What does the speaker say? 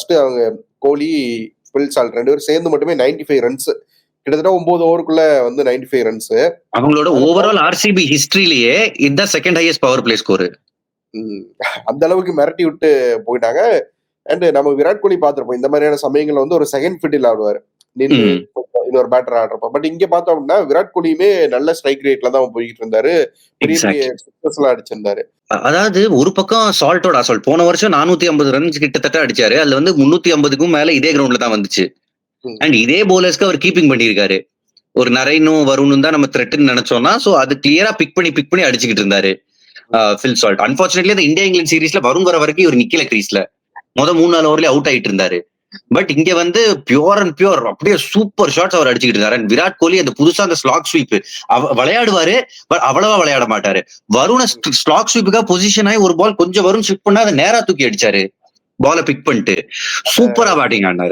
First அவங்க கோலி, Phil Salt 2 பேரும் சேர்ந்து மட்டுமே 95 ரன்ஸ். கிட்டத்தட்ட 9 ஓவருக்குள்ள வந்து 95 ரன்ஸ். அவங்களோட ஓவரால் ஆர்சிபி ஹிஸ்டரியிலேயே இதுதான் second highest power play score. அந்த அளவுக்கு மிரட்டி விட்டு போயிட்டாங்க. அண்ட் நம்ம விராட் கோலி பார்த்திருப்போம் இந்த மாதிரியான சமயங்கள்ல வந்து ஒரு செகண்ட் ஃபிட்டில் ஆடுவார் நின்று இன்னொரு பேட்டர் ஆடுறப்ப. பட் இங்க பார்த்தோம் அப்படின்னா விராட் கோலியுமே நல்ல ஸ்ட்ரைக் ரேட்ல தான் போயிட்டு இருந்தாரு, பெரிய பெரிய சிக்ஸஸ் எல்லாம் அடிச்சிருந்தாரு. அதாவது ஒரு பக்கம் சால்ட்டோட அசால்ட் போன வருஷம் 450 ரன்ஸ் கிட்டத்தட்ட அடிச்சாரு. அதுல வந்து 350க்கும் மேல இதே கிரவுண்ட்ல தான் வந்துச்சு. அண்ட் இதே போலர்ஸ்க்கு அவர் கீப்பிங் பண்ணிருக்காரு. ஒரு நரைனும் வருணும் தான் நம்ம த்ரெட்னு நினைச்சோம்னா, சோ அது கிளியரா பிக் பண்ணி அடிச்சுக்கிட்டு இருந்தாரு ஃபில் சால்ட். அன்பார்ச்சுனேட்லி அந்த இந்தியா இங்கிலாந்து சீரீஸ்ல வரும் வர வரைக்கும் இவர் நிக்கல கிரீஸ்ல. 3-4 ஓவர்லயே அவுட் ஆயிட்டு இருந்தாரு. பட் இங்க வந்து பியூர் அண்ட் பியூர் அப்படியே சூப்பர் ஷாட்ஸ் அவர் அடிச்சுக்கிட்டு இருந்தாரு. அண்ட் விராட் கோலி அந்த புதுசா அந்த ஸ்லாக் ஸ்வீப் விளையாடுவாரு, பட் அவ்வளவா விளையாட மாட்டாரு. வருண ஸ்லாக் ஸ்வீப்புக்கா பொசிஷன் ஆகி ஒரு பால் கொஞ்சம் வரும் ஸ்விப் பண்ணா அதை நேரா தூக்கி அடிச்சாரு, பால பிக் பண்ணிட்டு சூப்பரா பேட்டிங் ஆனாரு.